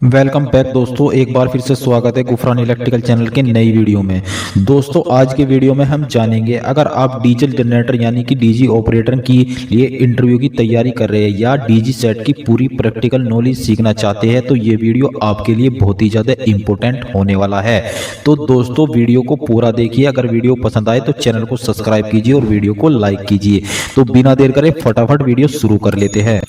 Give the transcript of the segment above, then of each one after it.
Welcome back दोस्तों, एक बार फिर से स्वागत है गुफरान इलेक्ट्रिकल चैनल के नई वीडियो में। दोस्तों आज के वीडियो में हम जानेंगे, अगर आप डीजल जनरेटर यानी कि डीजी ऑपरेटर की लिए इंटरव्यू की तैयारी कर रहे हैं या डीजी सेट की पूरी प्रैक्टिकल नॉलेज सीखना चाहते हैं तो ये वीडियो आपके लिए बहुत ही ज़्यादा इंपॉर्टेंट होने वाला है। तो दोस्तों वीडियो को पूरा देखिए, अगर वीडियो पसंद आए तो चैनल को सब्सक्राइब कीजिए और वीडियो को लाइक कीजिए। तो बिना देर करे फटाफट वीडियो शुरू कर लेते हैं।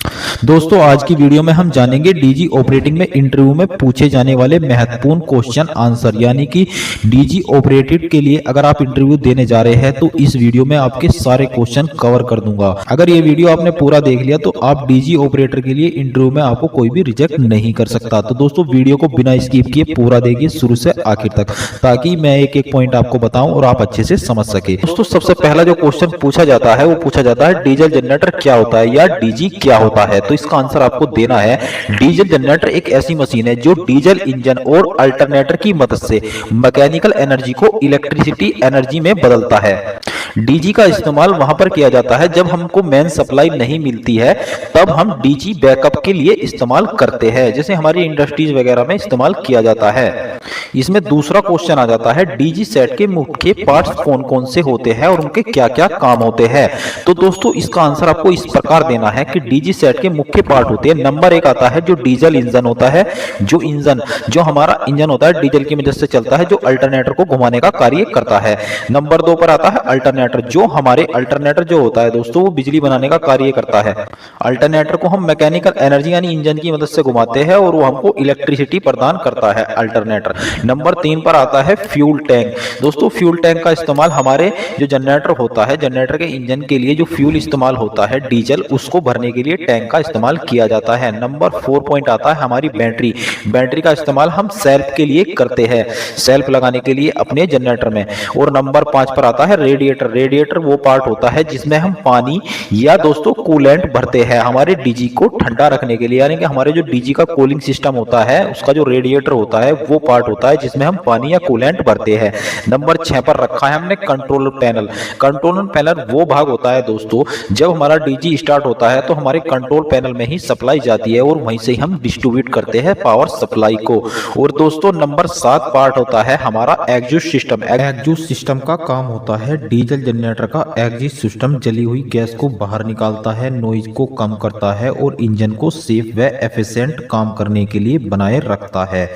दोस्तों आज की वीडियो में हम जानेंगे डीजी ऑपरेटिंग में इंटरव्यू में पूछे जाने वाले महत्वपूर्ण क्वेश्चन आंसर, यानी कि डीजी ऑपरेटेड के लिए अगर आप इंटरव्यू देने जा रहे हैं तो इस वीडियो में आपके सारे क्वेश्चन कवर कर दूंगा। अगर ये वीडियो आपने पूरा देख लिया तो आप डीजी ऑपरेटर के लिए इंटरव्यू में आपको कोई भी रिजेक्ट नहीं कर सकता। तो दोस्तों वीडियो को बिना स्किप किए पूरा देखिए शुरू से आखिर तक, ताकि मैं एक एक पॉइंट आपको बताऊं और आप अच्छे से समझ सके। दोस्तों सबसे पहला जो क्वेश्चन पूछा जाता है वो पूछा जाता है डीजल जनरेटर क्या होता है या डीजी क्या होता है। तो इसका आंसर आपको देना है, डीजल जनरेटर एक ऐसी मशीन है जो डीजल इंजन और अल्टरनेटर की मदद से मैकेनिकल एनर्जी को इलेक्ट्रिसिटी एनर्जी में बदलता है। डीजी का इस्तेमाल वहां पर किया जाता है जब हमको मेन सप्लाई नहीं मिलती है, तब हम डीजी बैकअप के लिए इस्तेमाल करते हैं, जैसे हमारी इंडस्ट्रीज वगैरह में इस्तेमाल किया जाता है। इसमें दूसरा क्वेश्चन आ जाता है डीजी सेट के मुख्य पार्ट्स कौन कौन से होते हैं और उनके क्या क्या काम होते हैं। तो दोस्तों इसका आंसर आपको इस प्रकार देना है कि डीजी सेट के मुख्य पार्ट होते हैं। नंबर एक आता है जो डीजल इंजन होता है, जो हमारा इंजन होता है डीजल की मदद से चलता है, जो अल्टरनेटर को घुमाने का कार्य करता है। नंबर दो पर आता है अल्टरनेटर, जो हमारे अल्टरनेटर जो होता है दोस्तों वो बिजली बनाने का कार्य करता है। अल्टरनेटर को हम मैकेनिकल एनर्जी यानी इंजन की मदद से घुमाते हैं और वो हमको इलेक्ट्रिसिटी प्रदान करता है अल्टरनेटर। नंबर तीन पर आता है फ्यूल टैंक। दोस्तों फ्यूल टैंक का इस्तेमाल हमारे जो जनरेटर होता है, जनरेटर के इंजन के लिए जो फ्यूल इस्तेमाल होता है डीजल, उसको भरने के लिए टैंक का इस्तेमाल किया जाता है। नंबर 4 पॉइंट आता है हमारी बैटरी। बैटरी का इस्तेमाल हम सेल्फ के लिए करते हैं, सेल्फ लगाने के लिए अपने जनरेटर में। और नंबर 5 पर आता है रेडिएटर। रेडिएटर वो पार्ट होता है जिसमें हम पानी या दोस्तों कूलेंट भरते हैं हमारे डीजी को ठंडा रखने के लिए, यानी कि हमारे जो डीजी का कूलिंग सिस्टम होता है उसका जो रेडिएटर होता है वो पार्ट होता है जिसमें हम पानी या कूलेंट भरते हैं। नंबर 6 पर रखा है हमने कंट्रोलर पैनल। कंट्रोलर पैनल वो भाग होता है दोस्तों जब हमारा डीजी स्टार्ट होता है तो हमारे कंट्रोल पैनल में ही सप्लाई जाती है और वहीं से हम डिस्ट्रीब्यूट करते हैं पावर सप्लाई को। और दोस्तों नंबर 7 पार्ट होता है हमारा एग्जॉस्ट सिस्टम। एग्जॉस्ट सिस्टम का काम होता है डीजल जनरेटर का एग्जॉस्ट सिस्टम जली हुई गैस को बाहर निकालता है, नॉइज को कम करता है और इंजन को सेफ व एफिशिएंट काम करने के लिए बनाए रखता है।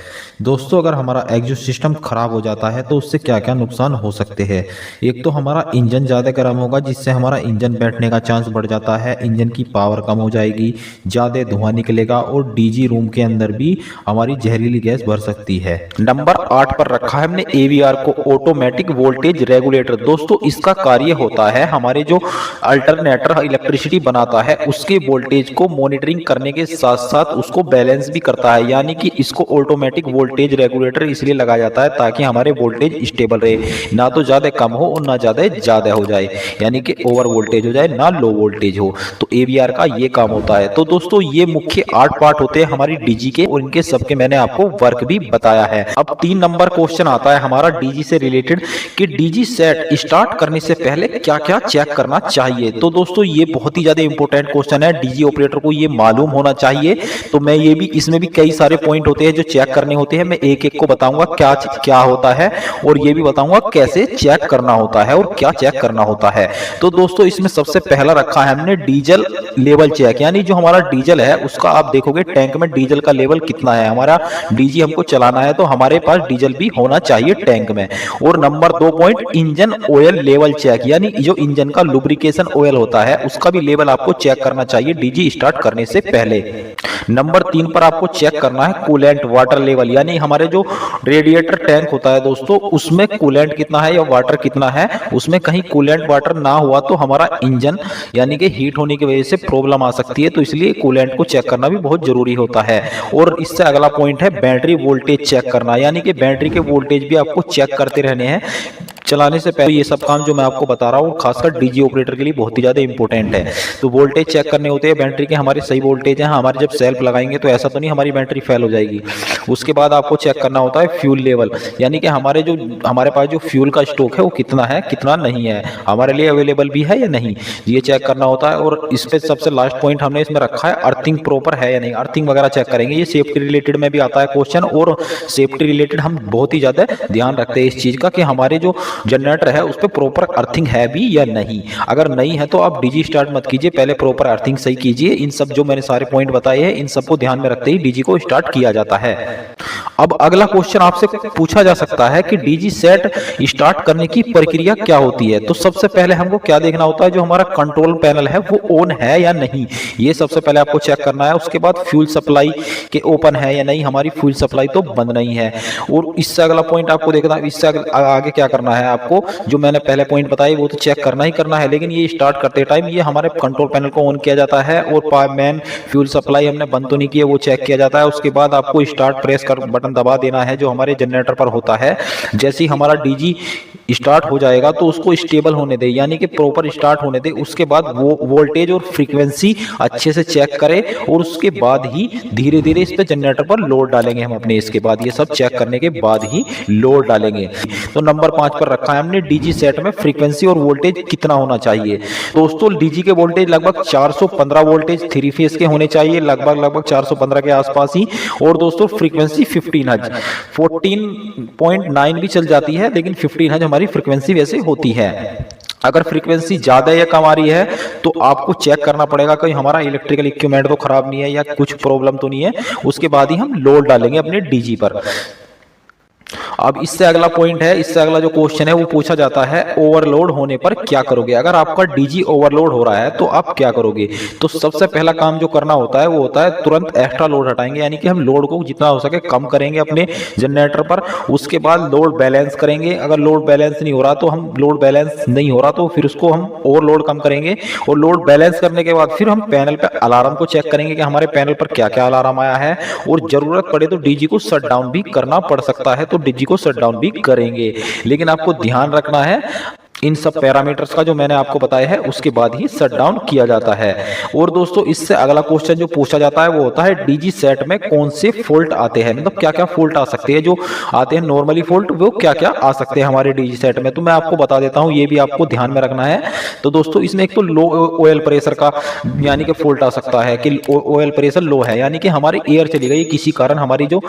दोस्तों अगर हमारा एग्जॉस्ट सिस्टम खराब हो जाता है तो उससे क्या क्या नुकसान हो सकते हैं। एक तो हमारा इंजन ज़्यादा गर्म होगा जिससे हमारा इंजन बैठने का चांस बढ़ जाता है, इंजन की पावर कम हो जाएगी, ज़्यादा धुआं निकलेगा और डीजी रूम के अंदर भी हमारी जहरीली गैस भर सकती है। नंबर 8 पर रखा है हमने एवीआर को, ऑटोमेटिक वोल्टेज रेगुलेटर। दोस्तों इसका कार्य होता है हमारे जो अल्टरनेटर इलेक्ट्रिसिटी बनाता है उसके वोल्टेज को मॉनिटरिंग करने के साथ साथ उसको बैलेंस भी करता है, यानी कि इसको ऑटोमेटिक वोल्टेज रेगुलेटर इसलिए लगाया जाता है ताकि हमारे वोल्टेज स्टेबल रहे, ना तो ज्यादा कम हो और ना ज्यादा हो जाए, यानी कि ओवर वोल्टेज हो जाए ना लो वोल्टेज हो। तो एवीआर का ये काम होता है। तो दोस्तों ये मुख्य 8 पार्ट होते हैं हमारी डीजी के और इनके सबके मैंने आपको वर्क भी बताया है। अब 3 नंबर क्वेश्चन आता है हमारा डीजी से रिलेटेड कि डीजी सेट स्टार्ट करने से पहले क्या क्या चेक करना चाहिए। तो दोस्तों ये बहुत ही ज्यादा इंपॉर्टेंट क्वेश्चन है, डीजी ऑपरेटर को ये मालूम होना चाहिए। तो मैं ये भी, इसमें भी कई सारे पॉइंट होते हैं जो चेक करने होते हैं, मैं एक एक को बताऊंगा क्या क्या होता है और ये भी बताऊंगा कैसे चेक करना होता है और क्या चेक करना होता है। तो दोस्तों इसमें सबसे पहला रखा है हमने डीजल लेवल चेक, यानी जो हमारा डीजल है उसका आप देखोगे टैंक में डीजल का लेवल कितना है। हमारा डीजी हमको चलाना है तो हमारे पास डीजल भी होना चाहिए टैंक में। और number 2 point engine oil level check, यानी जो इंजन का लुब्रिकेशन ऑयल होता है उसका भी लेवल आपको चेक करना चाहिए डीजी स्टार्ट करने से पहले। नंबर 3 पर आपको चेक करना है कूलेंट वाटर लेवल, यानी हमारे जो रेडिएटर टैंक होता है दोस्तों उसमें कूलेंट कितना है या वाटर कितना है, उसमें कहीं कूलेंट वाटर ना हुआ तो हमारा इंजन यानी कि हीट होने की वजह से प्रॉब्लम आ सकती है, तो इसलिए कूलेंट को चेक करना भी बहुत जरूरी होता है। और इससे अगला पॉइंट है बैटरी वोल्टेज चेक करना, यानी कि बैटरी के वोल्टेज भी आपको चेक करते रहने हैं चलाने से पहले। ये सब काम जो मैं आपको बता रहा हूँ खासकर डीजी ऑपरेटर के लिए बहुत ही ज्यादा इंपॉर्टेंट है। तो वोल्टेज चेक करने होते हैं बैटरी के, हमारे सही वोल्टेज है, हमारे जब सेल्फ लगाएंगे तो ऐसा तो नहीं हमारी बैटरी फेल हो जाएगी। उसके बाद आपको चेक करना होता है फ्यूल लेवल, यानी कि हमारे पास जो फ्यूल का स्टॉक है वो कितना है कितना नहीं है, हमारे लिए अवेलेबल भी है या नहीं, ये चेक करना होता है। और इस पे सबसे लास्ट पॉइंट हमने इसमें रखा है अर्थिंग प्रॉपर है या नहीं, अर्थिंग वगैरह चेक करेंगे। ये सेफ्टी रिलेटेड में भी आता है क्वेश्चन, और सेफ्टी रिलेटेड हम बहुत ही ज्यादा ध्यान रखते हैं इस चीज का कि हमारे जो जनरेटर है उस पर प्रॉपर अर्थिंग है भी या नहीं। अगर नहीं है तो आप डीजी स्टार्ट मत कीजिए, पहले प्रॉपर अर्थिंग सही कीजिए। इन सब जो मैंने सारे पॉइंट बताए हैं इन सबको ध्यान में रखते ही डीजी को स्टार्ट किया जाता है। अब अगला क्वेश्चन आपसे पूछा जा सकता है कि डीजी सेट स्टार्ट करने की प्रक्रिया क्या होती है। तो सबसे पहले हमको क्या देखना होता है, जो हमारा कंट्रोल पैनल है वो ऑन है या नहीं, ये सबसे पहले आपको चेक करना है। उसके बाद फ्यूल सप्लाई के ओपन है या नहीं, हमारी फ्यूल सप्लाई तो बंद नहीं है। और इससे अगला पॉइंट आपको देखना है, इससे आगे क्या करना है आपको, जो मैंने पहले पॉइंट बताई वो तो चेक करना ही करना है, लेकिन ये स्टार्ट करते टाइम ये हमारे कंट्रोल पैनल को ऑन किया जाता है और मेन फ्यूल सप्लाई हमने बंद तो नहीं की है वो चेक किया जाता है। उसके बाद आपको स्टार्ट प्रेस कर बटन दबा देना है जो हमारे जनरेटर पर होता है। जैसे ही हमारा डीजी स्टार्ट हो जाएगा तो उसको स्टेबल होने दे, यानी कि प्रॉपर स्टार्ट होने दे। उसके बाद वो वोल्टेज और फ्रीक्वेंसी अच्छे से चेक करें और उसके बाद ही धीरे धीरे इस पे जनरेटर पर लोड डालेंगे हम अपने। इसके बाद ये सब चेक करने के बाद ही लोड डालेंगे। तो नंबर 5 पर रखा है हमने डीजी सेट में फ्रीक्वेंसी और वोल्टेज कितना होना चाहिए। दोस्तों डीजी के वोल्टेज लगभग 415 वोल्टेज 3 फेज के होने चाहिए, लगभग 415 के आसपास ही। और दोस्तों फ्रीक्वेंसी 15 हर्ट्ज, 14.9 भी चल जाती है, लेकिन 15 हर्ट्ज हमारी फ्रीक्वेंसी वैसे होती है। अगर फ्रीक्वेंसी ज्यादा या कम आ रही है तो आपको चेक करना पड़ेगा कि हमारा इलेक्ट्रिकल इक्विपमेंट तो खराब नहीं है या कुछ प्रॉब्लम तो नहीं है। उसके बाद ही हम लोड डालेंगे अपने डीजी पर। अब इससे अगला पॉइंट है, इससे अगला जो क्वेश्चन है वो पूछा जाता है ओवरलोड होने पर क्या करोगे। अगर आपका डीजी ओवरलोड हो रहा है तो आप क्या करोगे। तो सबसे पहला काम जो करना होता है वो होता है तुरंत एक्स्ट्रा लोड हटाएंगे, यानी कि हम लोड को जितना हो सके कम करेंगे अपने जनरेटर पर। उसके बाद लोड बैलेंस करेंगे। अगर लोड बैलेंस नहीं हो रहा तो हम लोड बैलेंस नहीं हो रहा तो फिर उसको हम और लोड कम करेंगे। और लोड बैलेंस करने के बाद फिर हम पैनल पे अलार्म को चेक करेंगे कि हमारे पैनल पर क्या क्या अलार्म आया है। और जरूरत पड़े तो डीजी को शट डाउन भी करना पड़ सकता है, तो डीजी को शट डाउन भी करेंगे। लेकिन आपको ध्यान रखना है इन सब पैरामीटर्स का जो मैंने आपको बताया है उसके बाद ही शट डाउन किया जाता है। और दोस्तों इससे अगला क्वेश्चन जो पूछा जाता है वो होता है डीजी सेट में कौन से फॉल्ट आते हैं, मतलब क्या क्या फॉल्ट आ सकते हैं। जो आते हैं नॉर्मली फॉल्ट वो क्या क्या आ सकते हैं हमारे डीजी सेट में, तो मैं आपको बता देता हूं, ये भी आपको ध्यान में रखना है। तो दोस्तों इसमें एक तो लो ऑयल प्रेशर का यानी कि फॉल्ट आ सकता है कि ऑयल प्रेशर लो है, यानी कि हमारी एयर चली गई किसी कारण, हमारी जो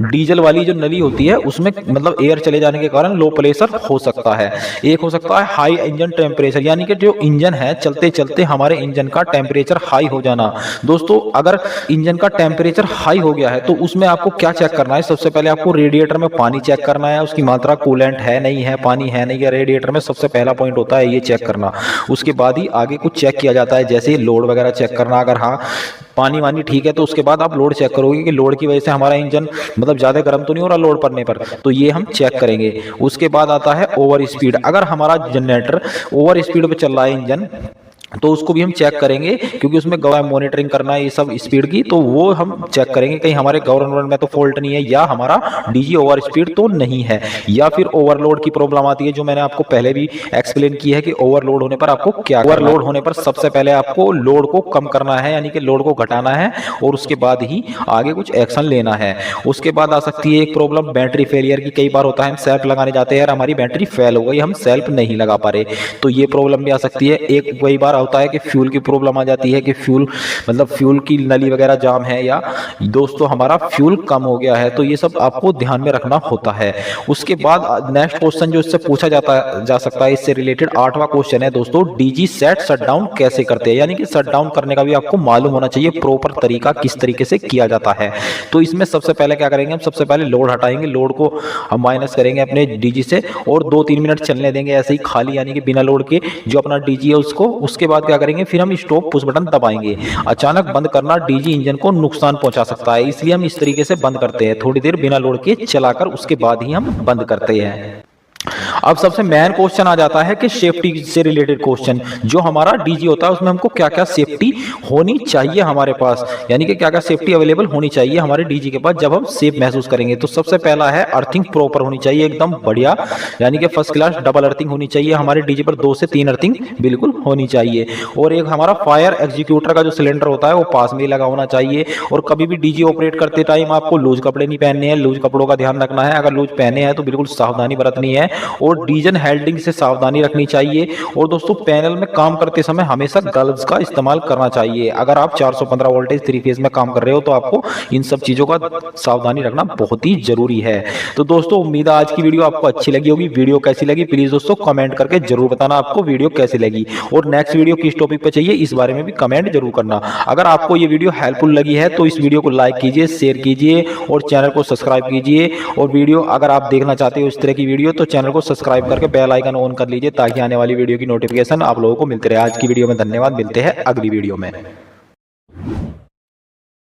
डीजल वाली जो नली होती है उसमें मतलब एयर चले जाने के कारण लो प्रेशर हो सकता है। एक हो सकता है हाई इंजन टेम्परेचर, यानी कि जो इंजन है चलते चलते हमारे इंजन का टेम्परेचर हाई हो जाना। दोस्तों अगर इंजन का टेम्परेचर हाई हो गया है तो उसमें आपको क्या चेक करना है, सबसे पहले आपको रेडिएटर में पानी चेक करना है, उसकी मात्रा कूलेंट है नहीं है, पानी है नहीं है रेडिएटर में, सबसे पहला पॉइंट होता है ये चेक करना। उसके बाद ही आगे कुछ चेक किया जाता है, जैसे लोड वगैरह चेक करना। अगर हाँ पानी वानी ठीक है तो उसके बाद आप लोड चेक करोगे कि लोड की वजह से हमारा इंजन मतलब ज्यादा गर्म तो नहीं हो रहा लोड पड़ने पर, तो ये हम चेक करेंगे। उसके बाद आता है ओवर स्पीड। अगर हमारा जनरेटर ओवर स्पीड पे चल रहा है इंजन तो उसको भी हम चेक करेंगे, क्योंकि उसमें मॉनिटरिंग करना है ये सब स्पीड की, तो वो हम चेक करेंगे कहीं हमारे गवर्नर में तो फॉल्ट नहीं है या हमारा डीजी ओवर स्पीड तो नहीं है, या फिर ओवरलोड की प्रॉब्लम आती है जो मैंने आपको पहले भी एक्सप्लेन की है कि ओवरलोड होने पर आपको क्या, ओवरलोड होने पर सबसे पहले आपको लोड को कम करना है, यानी कि लोड को घटाना है और उसके बाद ही आगे कुछ एक्शन लेना है। उसके बाद आ सकती है एक प्रॉब्लम बैटरी फेलियर की। कई बार होता है हम सेल्फ लगाने जाते हैं यार हमारी बैटरी फेल हो गई, हम सेल्फ नहीं लगा पा रहे, तो ये प्रॉब्लम भी आ सकती है। एक कई बार होता है कि फ्यूल की प्रॉब्लम आ जाती है कि फ्यूल मतलब फ्यूल की नली वगैरह जाम है या दोस्तों हमारा फ्यूल कम हो गया है, तो ये सब आपको ध्यान में रखना होता है। उसके बाद नेक्स्ट क्वेश्चन जो इससे पूछा जा सकता है इससे रिलेटेड 8वां क्वेश्चन है दोस्तों, डीजी सेट शट डाउन कैसे करते हैं, यानी कि शट डाउन करने का भी आपको मालूम होना चाहिए प्रॉपर तरीका किस तरीके से किया जाता है। तो इसमें सबसे पहले क्या करेंगे हम, सबसे पहले लोड हटाएंगे, लोड को हम माइनस करेंगे अपने डीजी से और 2-3 मिनट चलने देंगे ऐसे ही खाली, यानी कि बिना लोड के जो अपना डीजी है उसको। उसके बाद क्या करेंगे फिर हम स्टॉप पुश बटन दबाएंगे। अचानक बंद करना डीजी इंजन को नुकसान पहुंचा सकता है, इसलिए हम इस तरीके से बंद करते हैं, थोड़ी देर बिना लोड के चलाकर उसके बाद ही हम बंद करते हैं। अब सबसे मेन क्वेश्चन आ जाता है कि सेफ्टी से रिलेटेड क्वेश्चन, जो हमारा डीजी होता है उसमें हमको क्या क्या सेफ्टी होनी चाहिए हमारे पास, यानी कि क्या क्या सेफ्टी अवेलेबल होनी चाहिए हमारे डीजी के पास जब हम सेफ महसूस करेंगे। तो सबसे पहला है अर्थिंग प्रॉपर होनी चाहिए, एकदम बढ़िया, यानी कि फर्स्ट क्लास डबल अर्थिंग होनी चाहिए हमारे डीजी पर, 2 से 3 अर्थिंग बिल्कुल होनी चाहिए। और एक हमारा फायर एग्जीक्यूटर का जो सिलेंडर होता है वो पास में ही लगा होना चाहिए। और कभी भी डीजी ऑपरेट करते टाइम आपको लूज कपड़े नहीं पहनने हैं, लूज कपड़ों का ध्यान रखना है, अगर लूज पहने हैं तो बिल्कुल सावधानी बरतनी है। और डीजल हेल्डिंग से सावधानी रखनी चाहिए। और दोस्तों पैनल में काम करते समय हमेशा ग्लव्स का इस्तेमाल करना चाहिए। अगर आप 415 वोल्टेज 3 फेज में काम कर रहे हो तो आपको इन सब चीजों का सावधानी रखना बहुत ही जरूरी है। तो दोस्तों उम्मीद है आज की वीडियो आपको अच्छी लगी होगी। वीडियो कैसी लगी प्लीज दोस्तों कमेंट करके जरूर बताना आपको वीडियो कैसी लगी, और नेक्स्ट वीडियो किस टॉपिक पे चाहिए इस बारे में भी कमेंट जरूर करना। अगर आपको ये वीडियो हेल्पफुल लगी है तो इस वीडियो को लाइक कीजिए, शेयर कीजिए और चैनल को सब्सक्राइब कीजिए। और वीडियो अगर आप देखना चाहते हो इस तरह की वीडियो तो चैनल को सब्सक्राइब करके बेल आइकन ऑन कर लीजिए ताकि आने वाली वीडियो की नोटिफिकेशन आप लोगों को मिलती रहे। आज की वीडियो में धन्यवाद, मिलते हैं अगली वीडियो में।